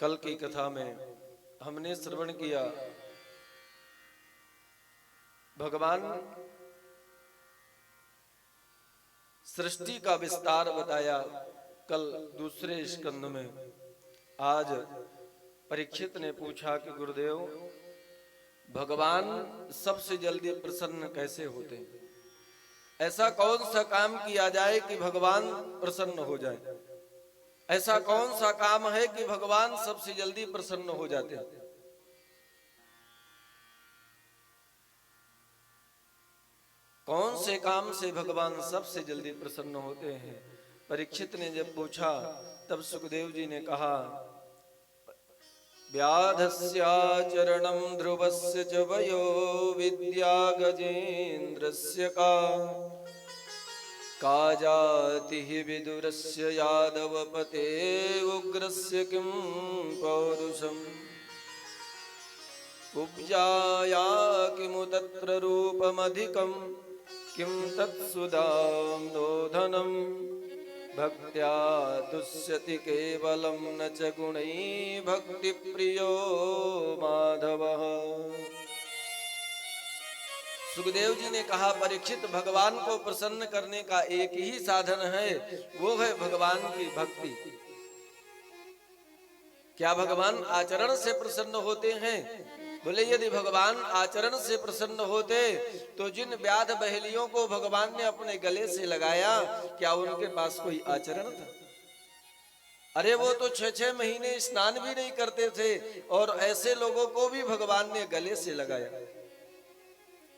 कल की कथा में हमने श्रवण किया, भगवान सृष्टि का विस्तार बताया कल दूसरे स्कंद में। आज परीक्षित ने पूछा कि गुरुदेव, भगवान सबसे जल्दी प्रसन्न कैसे होते हैं? ऐसा कौन सा काम किया जाए कि भगवान प्रसन्न हो जाए? ऐसा कौन सा काम है कि भगवान सबसे जल्दी प्रसन्न हो जाते हैं? कौन से काम से भगवान सबसे जल्दी प्रसन्न होते हैं? परीक्षित ने जब पूछा तब सुखदेव जी ने कहा, व्याधस्याचरणं ध्रुवस्य च वयो विद्या गजेन्द्रस्य का जातिः विदुरस्य यादवपते उग्रस्य किं पौरुषम् कुब्जाया किमु तत्र रूपमधिकं किं तत्सुधाम्नोधनं भक्त्या तुष्यति केवलं न च गुणैः भक्तिप्रियो माधवः। सुखदेव जी ने कहा, परीक्षित, भगवान को प्रसन्न करने का एक ही साधन है, वो है भगवान की भक्ति। क्या भगवान आचरण से प्रसन्न होते हैं? बोले, यदि भगवान आचरण से प्रसन्न होते तो जिन व्याध बहेलियों को भगवान ने अपने गले से लगाया, क्या उनके पास कोई आचरण था? अरे वो तो 6-6 महीने स्नान भी नहीं करते थे, और ऐसे लोगों को भी भगवान ने गले से लगाया।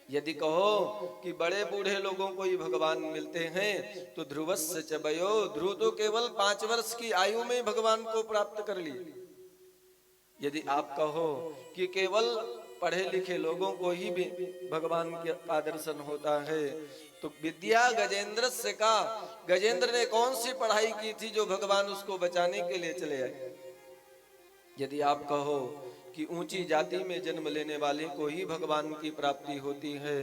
यदि कहो कि बड़े बूढ़े लोगों को ही भगवान मिलते हैं तो ध्रुवस्य च वयो, ध्रुव तो केवल 5 वर्ष की आयु में भगवान को प्राप्त कर लिए। यदि आप कहो कि केवल पढ़े लिखे लोगों को ही भी भगवान का दर्शन होता है, तो विद्या गजेंद्र से का, गजेंद्र ने कौन सी पढ़ाई की थी जो भगवान उसको बचाने के लिए चले आए? यदि आप कहो कि ऊंची जाति में जन्म लेने वाले को ही भगवान की प्राप्ति होती है,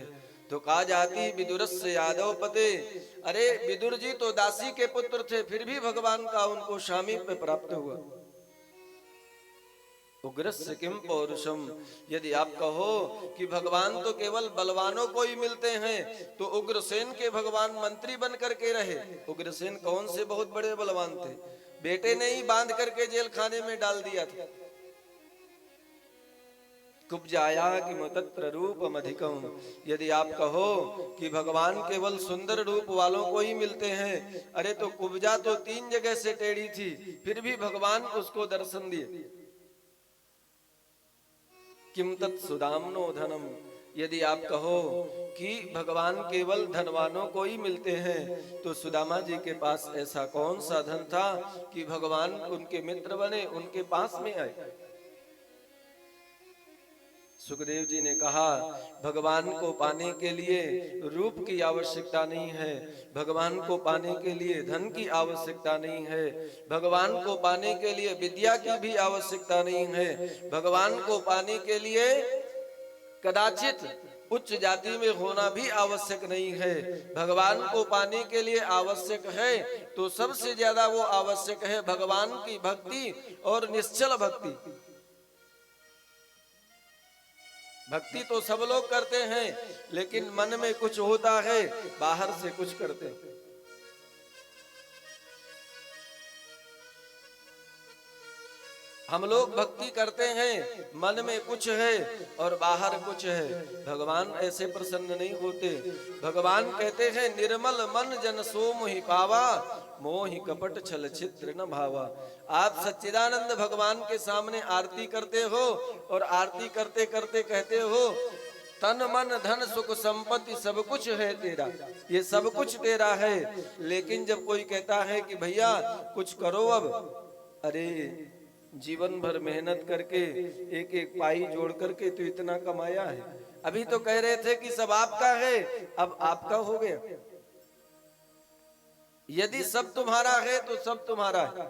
तो का जाति विदुरस्य यादव पते, अरे विदुर जी तो दासी के पुत्र थे, फिर भी भगवान का उनको सामीप्य प्राप्त हुआ। उग्रस्य किम पौरुषम, यदि आप कहो कि भगवान तो केवल बलवानों को ही मिलते हैं, तो उग्रसेन के भगवान मंत्री बन करके रहे। उग्रसेन कौन से बहुत बड़े बलवान थे, बेटे ने ही बांध करके जेल खाने में डाल दिया था। कुब्जाया किमु तत्र रूपमधिकं, यदि आप कहो कि भगवान केवल सुंदर रूप वालों को ही मिलते हैं, अरे तो कुब्जा तो 3 जगह से टेढ़ी थी, फिर भी भगवान उसको दर्शन दिए। किम तत्सुदाम्नो धनम, यदि आप कहो कि भगवान केवल धनवानों को ही मिलते हैं, तो सुदामा जी के पास ऐसा कौन सा धन था कि भगवान उनके मित्र बने, उनके पास में आए? सुखदेव जी ने कहा, भगवान को पाने के लिए रूप की आवश्यकता नहीं है, भगवान को पाने के लिए धन की आवश्यकता नहीं है, भगवान को पाने के लिए विद्या की भी आवश्यकता नहीं है, भगवान को पाने के लिए कदाचित उच्च जाति में होना भी आवश्यक नहीं है। भगवान को पाने के लिए आवश्यक है तो सबसे ज्यादा वो आवश्यक है भगवान की भक्ति और निश्चल भक्ति। भक्ति तो सब लोग करते हैं, लेकिन मन में कुछ होता है, बाहर से कुछ करते हैं। हम लोग भक्ति करते हैं, मन में कुछ है और बाहर कुछ है। भगवान ऐसे प्रसन्न नहीं होते। भगवान कहते हैं, निर्मल मन जन सो मोहि पावा, मोहि कपट छल छिद्र न भावा। आप सच्चिदानंद भगवान के सामने आरती करते हो और आरती करते करते कहते हो, तन मन धन सुख संपत्ति सब कुछ है तेरा, ये सब कुछ तेरा है। लेकिन जब कोई कहता है कि भैया कुछ करो अब, अरे जीवन भर मेहनत करके एक एक पाई जोड़ करके तो इतना कमाया है, अभी तो कह रहे थे कि सब आपका है, अब आपका हो गया। यदि सब तुम्हारा है तो सब तुम्हारा है।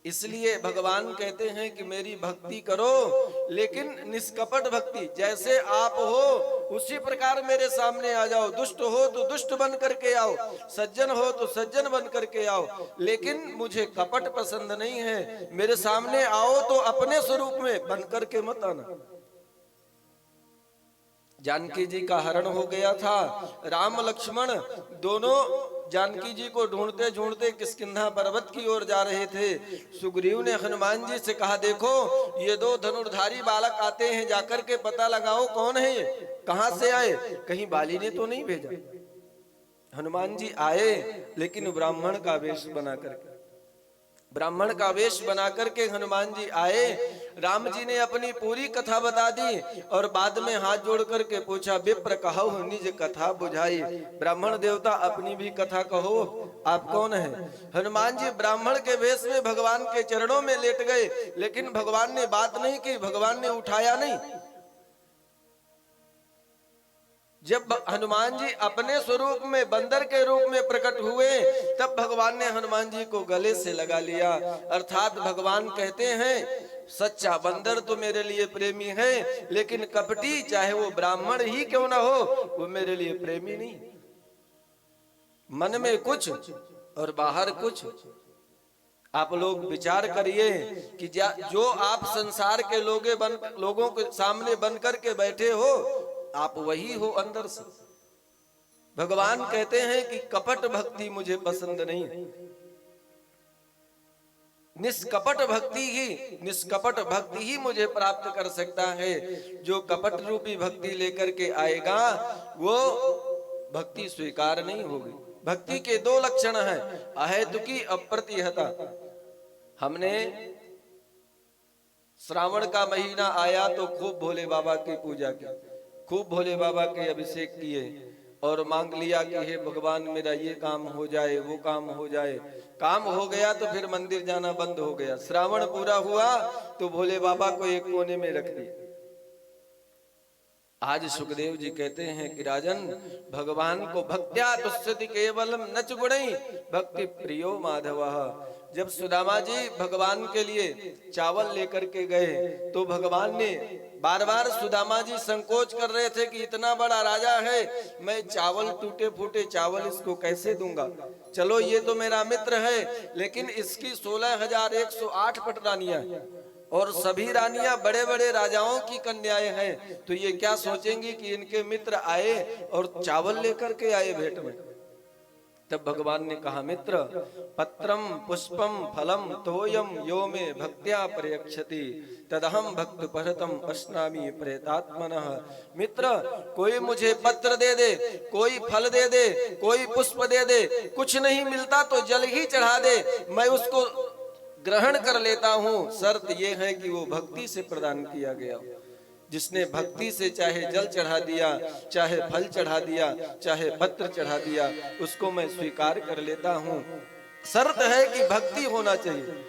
इसलिए भगवान कहते हैं कि मेरी भक्ति करो, लेकिन निष्कपट भक्ति। जैसे आप हो उसी प्रकार मेरे सामने आ जाओ। दुष्ट हो तो दुष्ट बन करके आओ, सज्जन हो तो सज्जन बन करके आओ, लेकिन मुझे कपट पसंद नहीं है। मेरे सामने आओ तो अपने स्वरूप में बन करके मत आना। जानकी जी का हरण हो गया था। राम लक्ष्मण दोनों जानकी जी को ढूंढते ढूंढते किष्किंधा पर्वत की ओर जा रहे थे। सुग्रीव ने हनुमान जी से कहा, देखो ये दो धनुर्धारी बालक आते हैं, जाकर के पता लगाओ कौन है ये, कहां से आए, कहीं बाली ने तो नहीं भेजा। हनुमान जी आए, लेकिन ब्राह्मण का वेश बना करके, ब्राह्मण का वेश बना करके हनुमान जी आए। राम जी ने अपनी पूरी कथा बता दी और बाद में हाथ जोड़ करके पूछा, विप्र कहो निज कथा बुझाई। ब्राह्मण देवता अपनी भी कथा कहो, आप कौन हैं? हनुमान जी ब्राह्मण के वेश में भगवान के चरणों में लेट गए, लेकिन भगवान ने बात नहीं की, भगवान ने उठाया नहीं। जब हनुमान जी अपने स्वरूप में बंदर के रूप में प्रकट हुए, तब भगवान ने हनुमान जी को गले से लगा लिया। अर्थात भगवान कहते हैं, सच्चा बंदर तो मेरे लिए प्रेमी है, लेकिन कपटी चाहे वो ब्राह्मण ही क्यों ना हो, वो मेरे लिए प्रेमी नहीं। मन में कुछ और बाहर कुछ। आप लोग विचार करिए कि जो आप संसार के लोगों के सामने बनकर के बैठे हो, आप वही हो अंदर से। भगवान कहते हैं कि कपट भक्ति मुझे पसंद नहीं, निष्कपट भक्ति ही मुझे प्राप्त कर सकता है। जो कपट रूपी भक्ति लेकर के आएगा, वो भक्ति स्वीकार नहीं होगी। भक्ति के दो लक्षण हैं, अहेतुकी अप्रतिहता। हमने श्रावण का महीना आया तो खूब भोले बाबा की पूजा की, खूब भोले बाबा के अभिषेक किए और मांग लिया कि हे भगवान मेरा ये काम हो जाए, वो काम हो जाए। काम हो गया तो फिर मंदिर जाना बंद हो गया। श्रावण पूरा हुआ तो भोले बाबा को एक कोने में रख दिया। आज सुखदेव जी कहते हैं कि राजन, भगवान को भक्त्या तुष्यति केवलम नच गुणै भक्ति प्रियो माधवः। जब सुदामा जी भगवान के लिए चावल लेकर के गए, तो भगवान ने बार बार, सुदामा जी संकोच कर रहे थे कि इतना बड़ा राजा है, मैं चावल टूटे फूटे चावल इसको कैसे दूंगा। चलो ये तो मेरा मित्र है, लेकिन इसकी 16,108 पटरानियां और सभी रानियां बड़े बड़े राजाओं की कन्याएं हैं, तो ये क्या सोचेंगी कि इनके मित्र आए और चावल लेकर के आए भेंट में। तब भगवान ने कहा, मित्र पत्रम पुष्पम फलम तोयम यो में भक्त्या प्रयक्षति तदहम भक्त परतम अश्नामी प्रेतात्मनः। मित्र, कोई मुझे पत्र दे दे, कोई फल दे दे, कोई पुष्प दे दे, कुछ नहीं मिलता तो जल ही चढ़ा दे, मैं उसको ग्रहण कर लेता हूँ। शर्त यह है कि वो भक्ति से प्रदान किया गया। जिसने भक्ति से चाहे जल चढ़ा दिया, चाहे फल चढ़ा दिया, चाहे पत्र चढ़ा दिया, उसको मैं स्वीकार कर लेता हूँ। शर्त है कि भक्ति होना चाहिए।